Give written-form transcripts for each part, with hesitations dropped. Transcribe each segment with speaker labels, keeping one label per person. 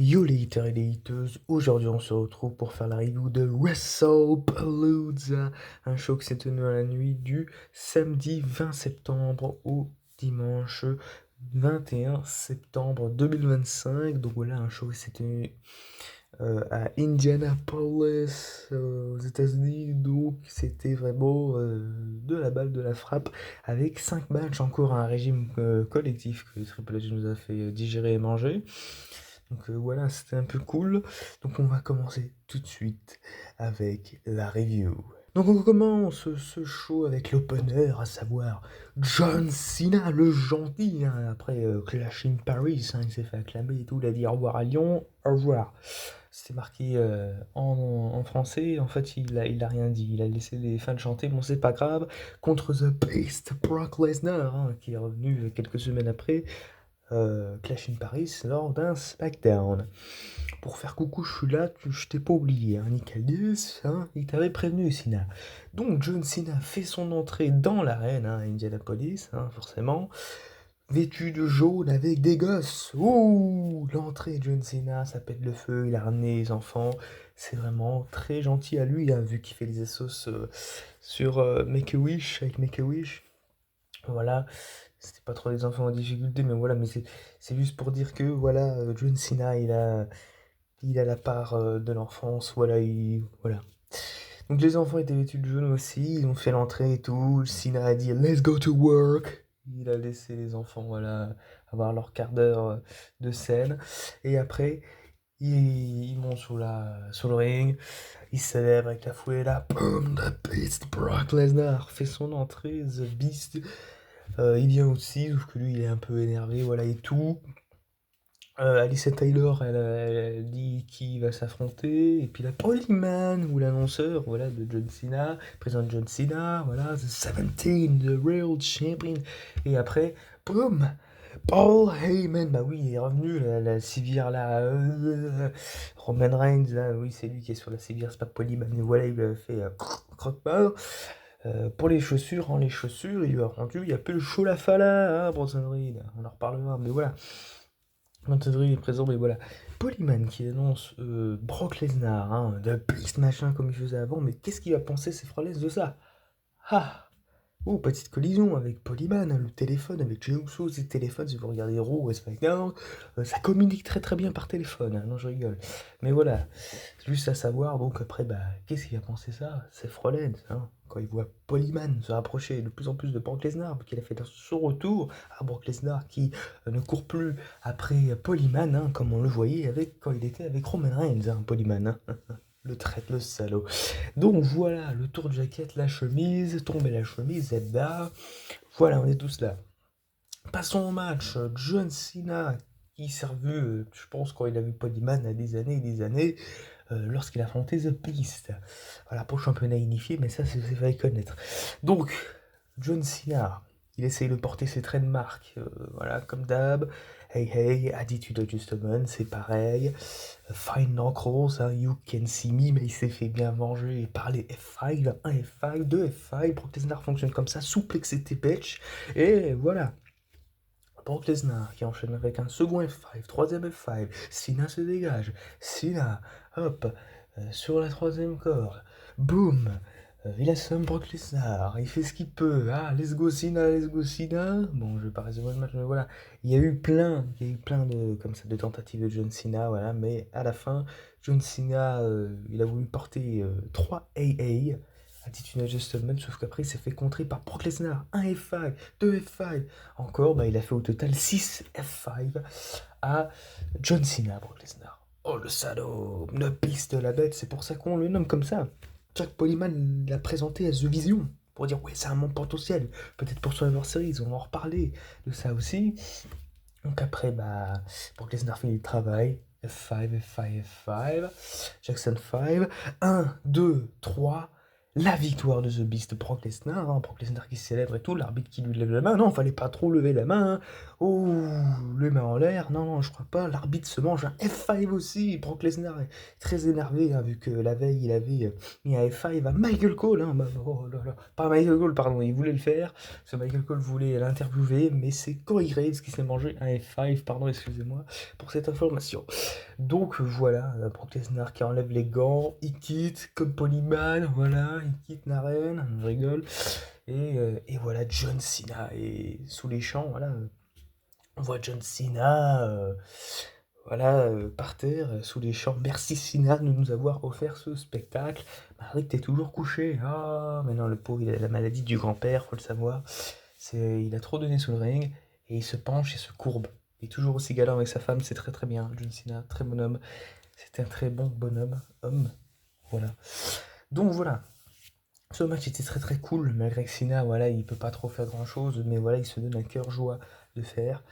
Speaker 1: Yo les haters et les hateuses, aujourd'hui on se retrouve pour faire la review de WrestlePalooza, un show qui s'est tenu à la nuit du samedi 20 septembre au dimanche 21 septembre 2025. Donc voilà, un show qui s'est tenu à Indianapolis, aux États-Unis. Donc c'était vraiment de la balle, de la frappe, avec 5 matchs, encore un régime collectif que Triple H nous a fait digérer et manger. Donc voilà, c'était un peu cool. Donc on va commencer tout de suite avec la review. Donc on commence ce show avec l'opener, à savoir John Cena, le gentil, hein, après Clash in Paris, hein, il s'est fait acclamer et tout, il a dit au revoir à Lyon, au revoir. C'était marqué en français, en fait il a rien dit, il a laissé les fans chanter, bon c'est pas grave, contre The Beast, Brock Lesnar, hein, qui est revenu quelques semaines après, Clash in Paris lors d'un SmackDown. Pour faire coucou, je suis là, je t'ai pas oublié, hein, Nicaldus, hein, il t'avait prévenu, Cena. Donc John Cena fait son entrée dans l'arène, hein, Indianapolis, hein, forcément, vêtu de jaune avec des gosses. Ouh, l'entrée de John Cena, ça pète le feu, il a ramené les enfants, c'est vraiment très gentil à lui, hein, vu qu'il fait les assos sur Make-A-Wish, avec Make-A-Wish. Voilà, c'était pas trop des enfants en difficulté, mais voilà, mais c'est juste pour dire que voilà, John Cena, il a la part de l'enfance, voilà, voilà. Donc les enfants étaient vêtus de jaune aussi, ils ont fait l'entrée et tout. Cena a dit Let's go to work. Il a laissé les enfants, voilà, avoir leur quart d'heure de scène. Et après, il monte sur le ring, il célèbre avec la fouet là, boom, the Beast, Brock Lesnar fait son entrée, The Beast. Il vient aussi, sauf que lui il est un peu énervé, voilà et tout. Alicia Tyler, elle dit qui va s'affronter, et puis la Polyman, ou l'annonceur, voilà, de John Cena, présente John Cena, voilà, The 17, the real champion, et après, boum, Paul Heyman, bah oui, il est revenu, la civière là, Roman Reigns, là, oui, c'est lui qui est sur la civière, c'est pas Polyman, et voilà, il lui a fait croque-mort. Pour les chaussures, il lui a rendu, il y a peu le chaud la fala, hein, Bronson Reed, on en reparlera, mais voilà. Montenegro est présent, mais voilà. Polyman qui annonce Brock Lesnar, hein, de Beast machin comme il faisait avant, mais qu'est-ce qu'il va penser ces Rollins de ça? Ah! Oh, petite collision avec Polyman, hein, le téléphone, avec Jey Uso, c'est téléphone, si vous regardez Raw ou SmackDown, ça communique très très bien par téléphone, hein, non je rigole. Mais voilà, c'est juste à savoir, donc après, bah, qu'est-ce qu'il a pensé ça? C'est Rollins, hein, quand il voit Polyman se rapprocher de plus en plus de Brock Lesnar, qu'il a fait son retour à Brock Lesnar, qui ne court plus après Polyman, hein, comme on le voyait quand il était avec Roman Reigns, hein, Polyman, hein. Le traite, le salaud. Donc voilà, le tour de jaquette, la chemise, tomber la chemise, Zedda. Voilà, on est tous là. Passons au match. John Cena, qui s'est revu, je pense, quand il a vu Polyman à des années et des années, lorsqu'il a affronté The Beast. Voilà, pour le championnat unifié, mais ça, c'est fallait connaître. Donc, John Cena, il essaye de porter ses trademarks, voilà, comme d'hab. Hey hey, Attitude Adjustment, c'est pareil. Fine Knuckles, hein, You Can See Me, mais il s'est fait bien manger par les F5, un F5, deux F5, Brock Lesnar fonctionne comme ça, souplex et TPH, et voilà. Brock Lesnar qui enchaîne avec un second F5, troisième F5, Cena se dégage, Cena, hop, sur la troisième corde, boum, il assomme Brock Lesnar, il fait ce qu'il peut, ah, let's go Cena, bon, je vais pas résumer le match, mais voilà, il y a eu plein de, comme ça, de tentatives de John Cena, voilà, mais à la fin, John Cena, il a voulu porter 3 AA, Attitude Adjustment, sauf qu'après il s'est fait contrer par Brock Lesnar, un F5, deux F5, encore, bah, il a fait au total 6 F5 à John Cena, Brock Lesnar. Oh le salaud, le piste la bête, c'est pour ça qu'on le nomme comme ça. Jack Polyman l'a présenté à The Vision, pour dire ouais c'est un monde potentiel, peut-être pour Survivor Series, on va en reparler de ça aussi. Donc après, bah, Brock Lesnar finit le travail, F5, F5, F5, Jackson 5, 1, 2, 3, la victoire de The Beast, Brock Lesnar, hein, Brock Lesnar qui célèbre et tout, l'arbitre qui lui lève la main, non, fallait pas trop lever la main, hein. Oh, les mains en l'air, non, non, je crois pas, l'arbitre se mange un F5 aussi, Brock Lesnar est très énervé, hein, vu que la veille, il avait mis un F5 à Michael Cole, hein, bah, oh là là, pas Michael Cole, pardon, il voulait le faire, parce que Michael Cole voulait l'interviewer, mais c'est Corey Graves qui s'est mangé un F5, pardon, excusez-moi, pour cette information. Donc voilà, Brock Lesnar qui enlève les gants, il quitte comme Polyman, voilà, il quitte l'arène, je rigole. Et voilà, John Cena est sous les champs, voilà. On voit John Cena, voilà, par terre, sous les champs. Merci Cena de nous avoir offert ce spectacle. Marie, t'es toujours couché. Ah, mais non, le pauvre, il a la maladie du grand-père, faut le savoir. Il a trop donné sous le ring, et il se penche et se courbe. Il est toujours aussi galant avec sa femme, c'est très très bien. John Cena, très bon homme. C'est un très bon bonhomme, homme. Voilà. Donc voilà. Ce match était très très cool, malgré que Cena, voilà, il peut pas trop faire grand chose, mais voilà, il se donne un cœur joie de faire,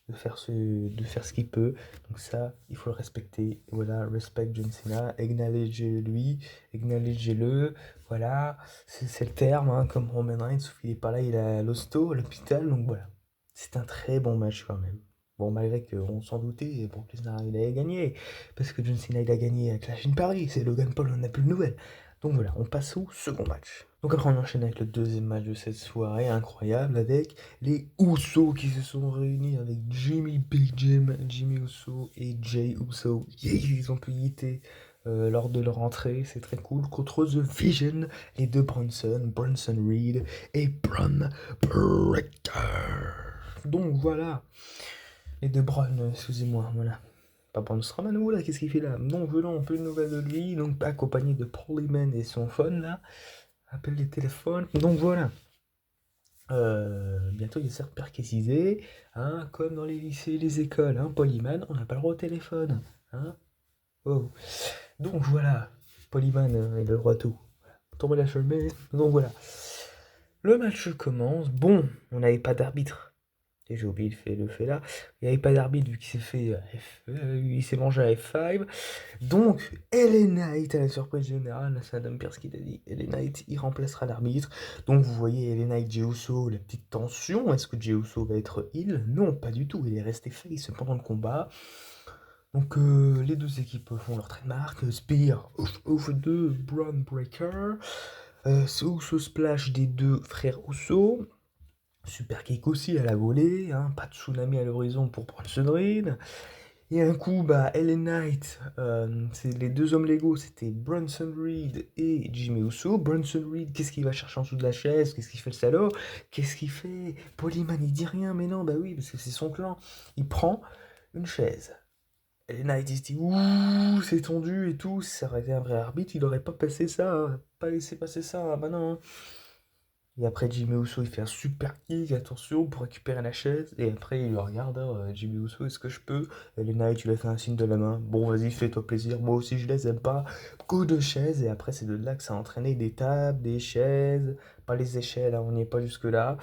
Speaker 1: de faire ce qu'il peut. Donc ça, il faut le respecter. Voilà, respect John Cena, acknowledge-lui, acknowledge-le. Voilà, c'est le terme, hein, comme Roman Reigns, sauf qu'il est pas là, il est à l'hosto, à l'hôpital, donc voilà. C'est un très bon match quand même. Bon, malgré qu'on s'en doutait, Brock Lesnar il avait gagné, parce que John Cena il a gagné à Clash in Paris, c'est Logan Paul, on n'a plus de nouvelles. Donc voilà, on passe au second match. Donc après on enchaîne avec le deuxième match de cette soirée incroyable avec les Usos qui se sont réunis avec Jimmy Big Jim, Jimmy Uso et Jay Uso. Yeah, ils ont pu hitter lors de leur entrée, c'est très cool. Contre The Vision, les deux Bronson Reed et Bron Breakker. Donc voilà, les deux Braun, excusez-moi, voilà. Pas Braun Strowman, oula, qu'est-ce qu'il fait là? Non, venons, peu de nouvelles de lui, donc pas accompagné de Paul Heyman et son phone là. Appelle les téléphones. Donc voilà. Bientôt il sera perquisité, hein, comme dans les lycées et les écoles, hein, Polyman, on n'a pas le droit au téléphone. Hein. Oh. Donc voilà. Polyman, il a le droit à tout. Tomber la chemise. Donc voilà. Le match commence. Bon, on n'avait pas d'arbitre. Et j'ai oublié le fait là. Il n'y avait pas d'arbitre vu qu'il s'est fait. Il s'est mangé à F5. Donc, LA Knight, à la surprise générale, c'est Adam Pearce qui t'a dit, LA Knight, il remplacera l'arbitre. Donc, vous voyez LA Knight, Jey Uso, la petite tension. Est-ce que Jey Uso va être heal? Non, pas du tout. Il est resté face pendant le combat. Donc, les deux équipes font leur trademark. Spear off de Braun Breaker. Uso Splash des deux frères Uso. Super kick aussi à la volée, hein, pas de tsunami à l'horizon pour Bronson Reed. Et un coup, bah, LA Knight, c'est les deux hommes légaux, c'était Bronson Reed et Jimmy Uso. Bronson Reed, qu'est-ce qu'il va chercher en dessous de la chaise? Qu'est-ce qu'il fait le salaud? Qu'est-ce qu'il fait? Polyman, il dit rien, mais non, bah oui, parce que c'est son clan. Il prend une chaise. LA Knight, il se dit, ouh, c'est tendu et tout. Si ça aurait été un vrai arbitre, il aurait pas passé ça, hein, pas laissé passer ça, bah non. Et après, Jimmy Uso, il fait un super kick, attention, pour récupérer la chaise. Et après, il le regarde, hein, Jimmy Uso, est-ce que je peux? Et les Knight, tu lui as fait un signe de la main. Bon, vas-y, fais-toi plaisir. Moi aussi, je les aime pas. Coup de chaise. Et après, c'est de là que ça a entraîné des tables, des chaises. Pas les échelles, hein, on n'y est pas jusque-là.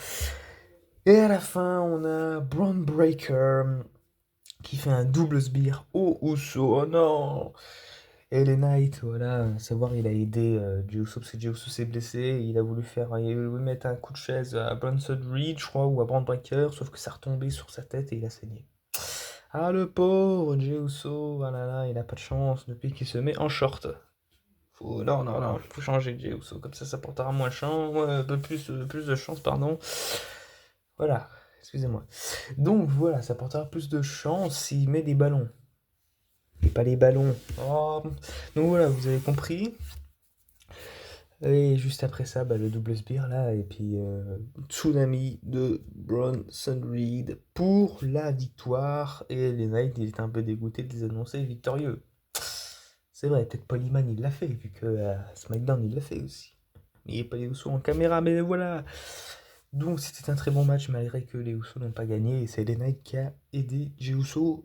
Speaker 1: Et à la fin, on a Braun Breaker qui fait un double sbire au Uso. Oh non! Et les Knight, voilà, à savoir, il a aidé Jey Uso parce que Jey Uso s'est blessé. Il a voulu mettre un coup de chaise à Bronson Reed, je crois, ou à Braun Breaker, sauf que ça retombait sur sa tête et il a saigné. Ah, le pauvre Jey Uso, ah là là, il a pas de chance depuis qu'il se met en short. Non, non, non, faut changer de Jey Uso, comme ça portera moins chance, un peu plus de chance, pardon. Voilà, excusez-moi. Donc voilà, ça portera plus de chance s'il met des ballons. Et pas les ballons. Oh. Donc voilà, vous avez compris. Et juste après ça, bah, le double sbire là, et puis tsunami de Bronson Reed pour la victoire. Et les Knights, il était un peu dégoûté de les annoncer victorieux. C'est vrai, peut-être Polyman il l'a fait, vu que SmackDown il l'a fait aussi. Il n'est pas les Usos en caméra, mais voilà. Donc c'était un très bon match malgré que les Usos n'ont pas gagné. Et c'est LA Knight qui a aidé Jey Uso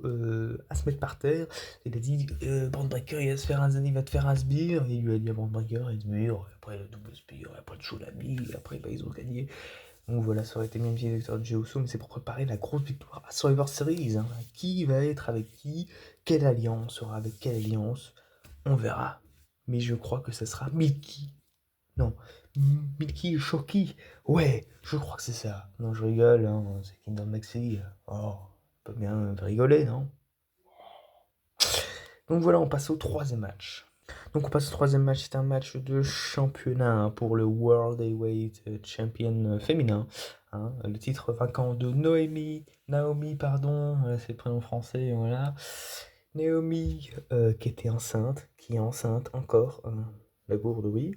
Speaker 1: à se mettre par terre. Il a dit Braun Breaker il va te faire un sbire. Et il lui a dit à Braun Breaker et sbire. Après le double sbire, après le tsunami. Et après bah, ils ont gagné. Donc voilà, ça aurait été même une victoire de Jey Uso, mais c'est pour préparer la grosse victoire à Survivor Series. Hein. Qui va être avec qui? Quelle alliance sera avec quelle alliance? On verra. Mais je crois que ce sera Mickey Non, Milky Shoki. Ouais, je crois que c'est ça. Non, je rigole, hein, c'est Kingdom Maxi. Oh, on peut bien rigoler, non? Donc voilà, on passe au troisième match. Donc on passe au troisième match, c'est un match de championnat hein, pour le World Heavyweight Champion féminin. Hein. Le titre vacant de Naomi, pardon, c'est le prénom français, voilà. Naomi qui était enceinte, qui est enceinte encore, la gourde, oui.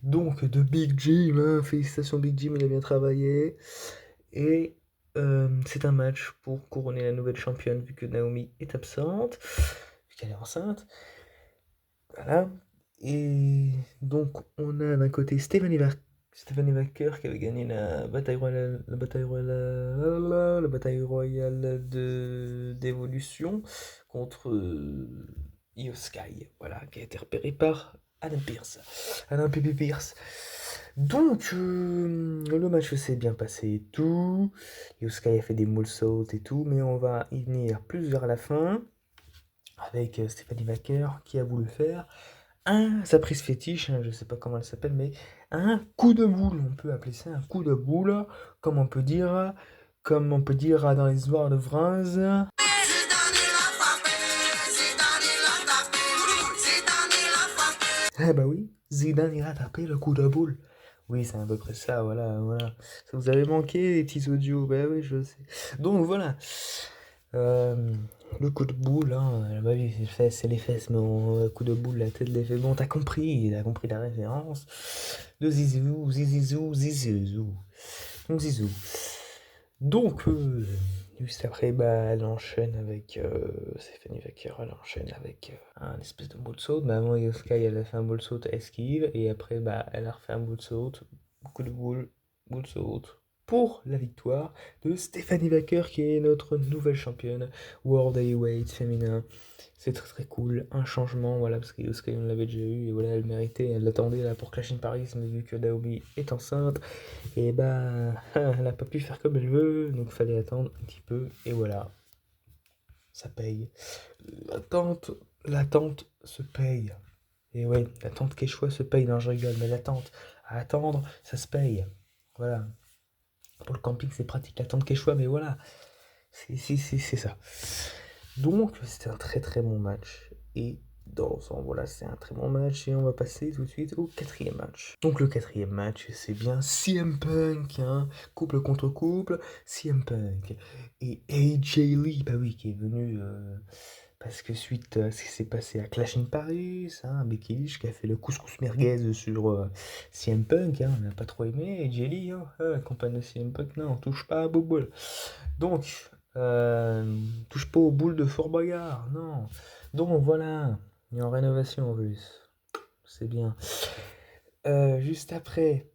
Speaker 1: Donc de Big Jim, hein, félicitations Big Jim, il a bien travaillé. Et c'est un match pour couronner la nouvelle championne vu que Naomi est absente, vu qu'elle est enceinte. Voilà. Et donc on a d'un côté Stephanie Wacker qui avait gagné la bataille royale d'évolution contre Io Sky, voilà, qui a été repéré par Adam Pearce. Adam P.P. Pierce. Donc, le match s'est bien passé et tout. Io Sky a fait des moonsaults et tout, mais on va y venir plus vers la fin avec Stephanie Wacker qui a voulu faire sa prise fétiche, hein, je sais pas comment elle s'appelle, mais un coup de boule, on peut appeler ça un coup de boule, comme on peut dire, dans les histoires de France. Eh bah oui, Zidane il a tapé le coup de boule. Oui, c'est à peu près ça, voilà, voilà. Ça vous avait manqué les petits audios, bah oui, je sais. Donc voilà. Euh, le coup de boule, hein, bah oui, c'est les fesses, mais coup de boule, la tête, les fesses. Bon, t'as compris la référence. De Zizou, Zizou, Zizou. Donc Zizou. Donc, juste après, bah, elle enchaîne avec Stéphanie Wacker, elle enchaîne avec un espèce de ball saut. Bah, avant Yoska, elle a fait un ball saut esquive, et après, bah, elle a refait un ball saut, coup de boule, ball saut, pour la victoire de Stéphanie Wacker, qui est notre nouvelle championne World Heavyweight féminin. C'est très très cool, un changement, voilà, parce que Yoska, on l'avait déjà eu, et voilà, elle méritait, elle l'attendait là pour Clash in Paris, mais vu que Naomi est enceinte, et bah, elle n'a pas pu faire comme elle veut, donc fallait attendre un petit peu, et voilà, ça paye. L'attente, l'attente se paye. Et ouais, l'attente Quechua se paye, non je rigole, mais l'attente à attendre, ça se paye. Voilà. Pour le camping, c'est pratique l'attente Quechua, mais voilà, c'est ça. Donc, c'était un très très bon match. Et dans l'ensemble, voilà, c'est un très bon match. Et on va passer tout de suite au quatrième match. Donc, le quatrième match, c'est bien CM Punk, hein, couple contre couple. CM Punk et AJ Lee, bah oui, qui est venu. Parce que suite à ce qui s'est passé à Clash in Paris, hein, Becky Lynch qui a fait le couscous merguez sur CM Punk, hein, on n'a pas trop aimé, et Jelly, hein, compagne de CM Punk, non, on touche pas à Bobo. Donc, touche pas aux boules de Fort Boyard, non. Donc voilà, il est en rénovation en plus. C'est bien. Juste après,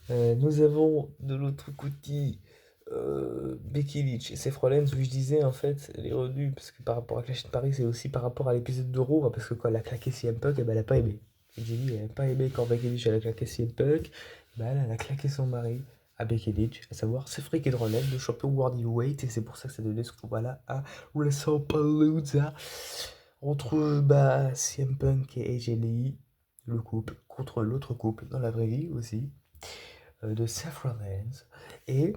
Speaker 1: nous avons de l'autre côté Becky Lynch et Seth Rollins, où je disais en fait, elle est revenue parce que par rapport à Clash in Paris, c'est aussi par rapport à l'épisode de Raw, parce que quand elle a claqué CM Punk, eh ben, elle a pas aimé. Et j'ai dit, elle a pas aimé quand Becky Lynch elle a claqué CM Punk, ben, elle a claqué son mari à Becky Lynch, à savoir Seth Freakin' Rollins, le champion World Heavyweight, et c'est pour ça que ça donnait ce combat-là à WrestlePalooza entre bah, CM Punk et AJ Lee, le couple, contre l'autre couple dans la vraie vie aussi, de Seth Rollins et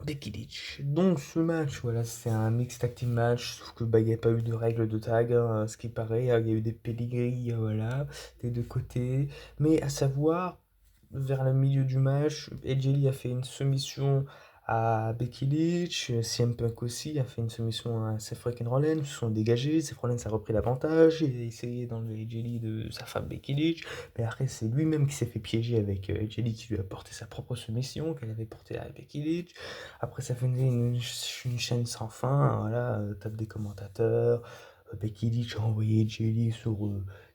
Speaker 1: Becky Lynch. Donc ce match, voilà, c'est un mixed tag team match, sauf que bah il n'y a pas eu de règles de tag, hein, ce qui paraît, hein, il y a eu des pédigris, voilà, des deux côtés. Mais à savoir, vers le milieu du match, AJ Lee a fait une soumission à Becky Lynch, CM Punk aussi a fait une soumission à Seth Freakin' Rollins, ils se sont dégagés, Seth Rollins a repris l'avantage, il a essayé d'enlever AJ Lee de sa femme Becky Lynch, mais après c'est lui-même qui s'est fait piéger avec AJ Lee qui lui a porté sa propre soumission qu'elle avait portée à Becky Lynch. Après, ça faisait une chaîne sans fin, voilà, tape des commentateurs. Becky Lynch a envoyé Jelly sur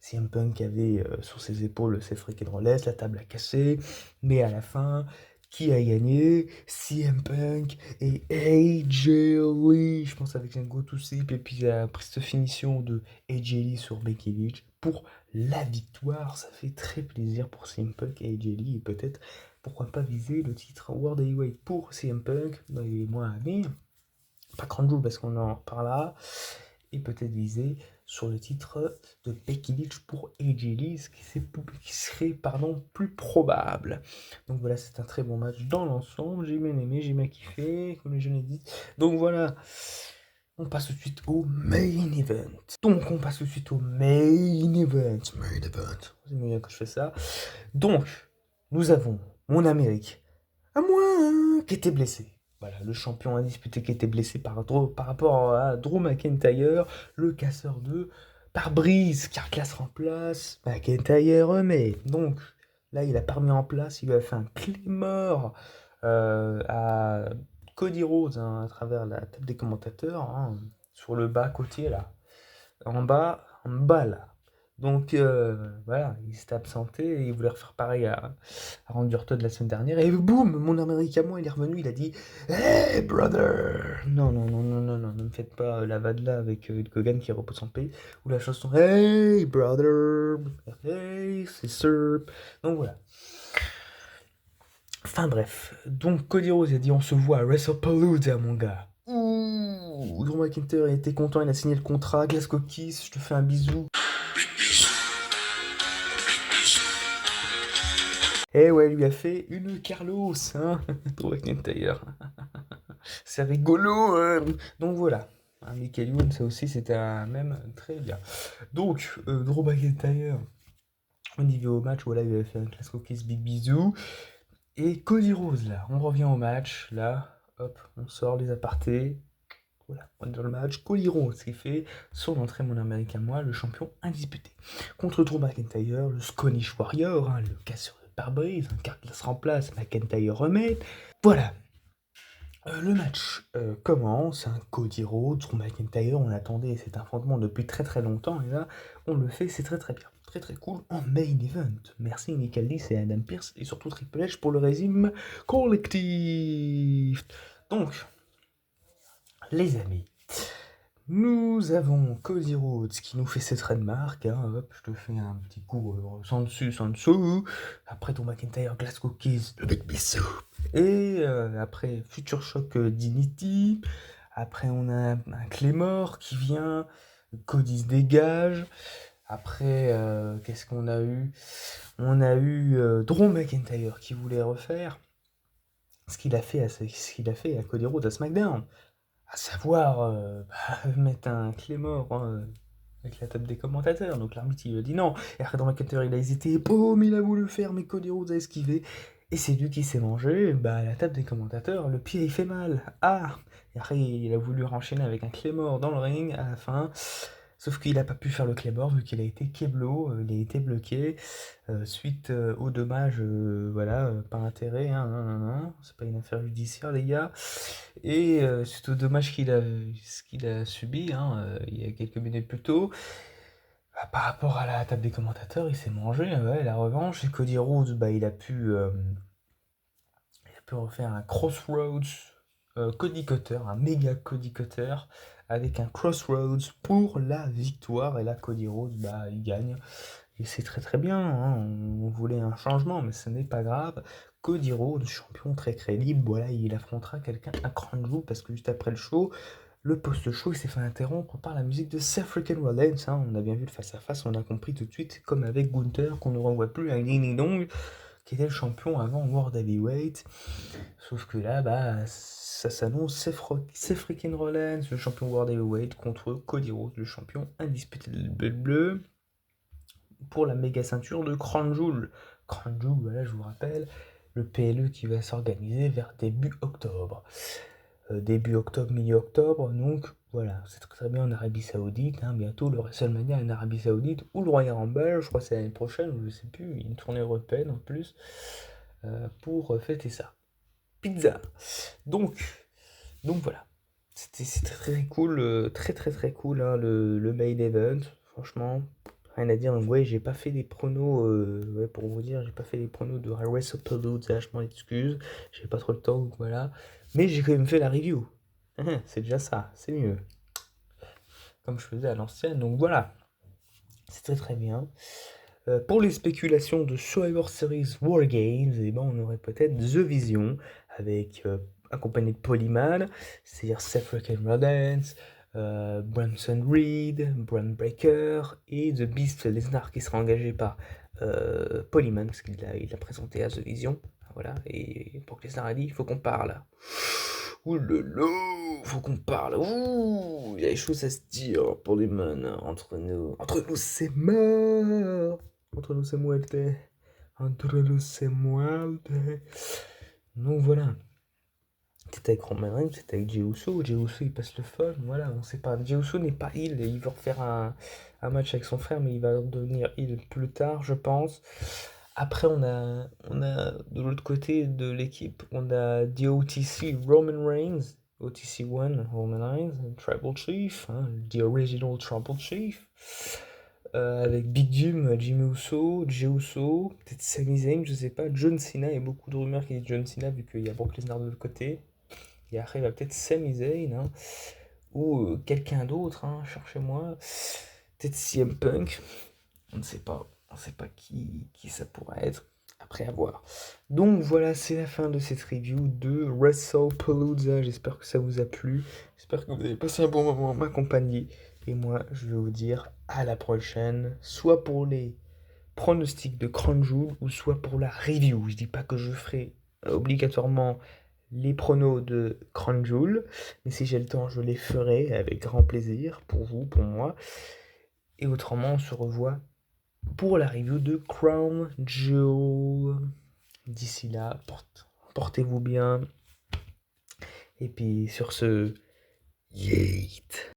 Speaker 1: CM Punk qui avait sur ses épaules ses fric et drôlesse, la table a cassé, mais à la fin, qui a gagné? CM Punk et AJ Lee, je pense avec un go to sleep, et puis la prise de finition de AJ Lee sur Becky Lynch pour la victoire. Ça fait très plaisir pour CM Punk et AJ Lee, et peut-être pourquoi pas viser le titre World Heavyweight pour CM Punk dans les mois à venir. Pas grand jour parce qu'on en reparlera. et peut-être viser sur le titre de Becky Lynch pour AJ Lee, ce qui serait plus probable. Donc voilà, c'est un très bon match dans l'ensemble, j'ai bien aimé, j'ai bien kiffé, comme je l'ai dit. Donc voilà, on passe tout de suite au main event. C'est mieux que je fais ça. Donc, nous avons mon Amérique, à moi, qui était blessé. Voilà, le champion indisputé qui était blessé par rapport à Drew McIntyre, le casseur de pare-brise, Carglass remplace, McIntyre remet. Donc, là, il a pas remis en place, il lui a fait un Claymore à Cody Rhodes hein, à travers la table des commentateurs, hein, sur le bas côté là, en bas là. Donc voilà, il s'était absenté et il voulait refaire pareil à Randy Orton de la semaine dernière. Et boum, mon Américain, moi, il est revenu, il a dit Hey brother! Non, non, non, non, non, non, ne me faites pas la vanne là avec Hulk Hogan qui repose en paix. Ou la chanson Hey brother! Hey sister! Donc voilà. Enfin bref, donc Cody Rhodes a dit on se voit à WrestlePalooza mon gars. Ouh, Drew McIntyre était content, il a signé le contrat, Glasgow Kiss, je te fais un bisou. Et ouais, il lui a fait une Carlos, hein, Drew McIntyre. C'est rigolo, hein. Donc voilà. Un Michael Youn, ça aussi c'était un même très bien. Donc, Drew McIntyre, on y va au match, voilà, il avait fait un Glasgow Kiss, big bisou. Et Cody Rhodes, là, on revient au match, là, hop, on sort les apartés. Voilà, on est dans le match. Cody Rhodes qui fait son entrée, mon américain, moi, le champion indisputé. Contre Drew McIntyre, le Scottish Warrior, hein, le casseur de pare-brise, un Carglass remplace, McIntyre remet. Voilà. Le match commence, hein, Cody Rhodes, Drew McIntyre, on attendait cet affrontement depuis très très longtemps, et là, on le fait, c'est très très bien. Très très cool en main event. Merci Nick Aldis et Adam Pearce, et surtout Triple H pour le régime collectif. Donc, les amis, nous avons Cody Rhodes qui nous fait ses trademarks, hein, hop, je te fais un petit coup sans dessus, sans dessous, après ton McIntyre, Glasgow Kiss, le Big Bisou, et après Future Shock Dignity, après on a un Claymore qui vient, Cody se dégage, après qu'est-ce qu'on a eu? On a eu Drew McIntyre qui voulait refaire ce qu'il a fait à Cody Rhodes à SmackDown. À savoir mettre un Claymore avec la table des commentateurs. Donc l'arbitre il a dit non. Et après dans McIntyre il a hésité. Boum, il a voulu faire, mais Cody Rhodes a esquivé. Et c'est lui qui s'est mangé la table des commentateurs. Le pied il fait mal. Ah! Et après il a voulu enchaîner avec un Claymore dans le ring à la fin. Sauf qu'il n'a pas pu faire le Claymore vu qu'il a été keblo, il a été bloqué suite au dommage, voilà, par intérêt, hein, c'est pas une affaire judiciaire les gars. Et suite au dommage qu'il a subi hein, il y a quelques minutes plus tôt, par rapport à la table des commentateurs, il s'est mangé ouais, la revanche. Et Cody Rhodes, il a pu refaire un Crossroads Cody Cutter, un méga Cody Cutter avec un Crossroads pour la victoire. Et là, Cody Rhodes, il gagne. Et c'est très très bien, hein. On voulait un changement, mais ce n'est pas grave. Cody Rhodes, champion très crédible, voilà, il affrontera quelqu'un à Cranjou parce que juste après le show, le post-show, il s'est fait interrompre par la musique de Seth freaking Rollins. Hein. On a bien vu le face-à-face, on a compris tout de suite, comme avec Gunther, qu'on ne renvoie plus à Ding Ding Dong, qui était le champion avant World Heavyweight. Sauf que là, ça s'annonce, Seth freaking Rollins, le champion World Heavyweight, contre Cody Rhodes, le champion indisputé de bleu, pour la méga ceinture de Crown Jewel. Crown Jewel, voilà, je vous rappelle, le PLE qui va s'organiser vers début octobre. Début octobre, milieu octobre, donc voilà, c'est très bien en Arabie Saoudite, hein, bientôt le WrestleMania en Arabie Saoudite, ou le Royal Rumble, je crois que c'est l'année prochaine, je ne sais plus, il y a une tournée européenne en plus, pour fêter ça. Pizza. Donc voilà, c'était très cool, très très très cool, hein, le main event, franchement, rien à dire. Donc ouais, j'ai pas fait les pronos, ouais, pour vous dire, j'ai pas fait les pronos de WrestlePalooza, je m'en excuse, j'ai pas trop le temps, donc voilà. Mais j'ai quand même fait la review. C'est déjà ça, c'est mieux. Comme je faisais à l'ancienne, donc voilà. C'est très très bien. Pour les spéculations de Survivor Series War Games, on aurait peut-être The Vision avec accompagné de Polyman, c'est-à-dire Seth freaking Rollins, Bronson Reed, Braun Breaker et The Beast Lesnar qui sera engagé par Polyman parce qu'il a présenté à The Vision. Voilà, et Brock Lesnar a dit il faut qu'on parle. Ouh là là, faut qu'on parle. Ouh, il y a des choses à se dire, Polyman. Entre nous. Entre nous, c'est mort. Entre nous, c'est muerte. Entre nous, c'est muerte. Donc voilà. C'était avec Roman Reigns, c'était avec Jey Uso. Jey Uso, il passe le fun. Voilà, on sait pas. Jey Uso n'est pas heel. Il veut refaire un match avec son frère, mais il va devenir heel plus tard, je pense. Après, on a de l'autre côté de l'équipe, on a The OTC Roman Reigns, OTC 1 Roman Reigns, Tribal Chief, hein, The Original Tribal Chief, avec Big Jim, Jimmy Uso, Jey Uso, peut-être Sami Zayn, je sais pas, John Cena, il y a beaucoup de rumeurs qui disent John Cena vu qu'il y a Brock Lesnar de l'autre côté. Et après, il va peut-être Sami Zayn, hein, ou quelqu'un d'autre, hein, cherchez-moi, peut-être CM Punk. On ne sait pas. On ne sait pas qui ça pourrait être. Après à voir. Donc voilà, c'est la fin de cette review de WrestlePalooza. J'espère que ça vous a plu. J'espère que vous avez passé un bon moment en ma compagnie. Et moi, je vais vous dire à la prochaine. Soit pour les pronostics de Crown Jewel ou soit pour la review. Je dis pas que je ferai obligatoirement les pronos de Crown Jewel. Mais si j'ai le temps, je les ferai avec grand plaisir. Pour vous, pour moi. Et autrement, on se revoit pour la review de Crown Jewel. D'ici là, portez-vous bien. Et puis sur ce, yeet.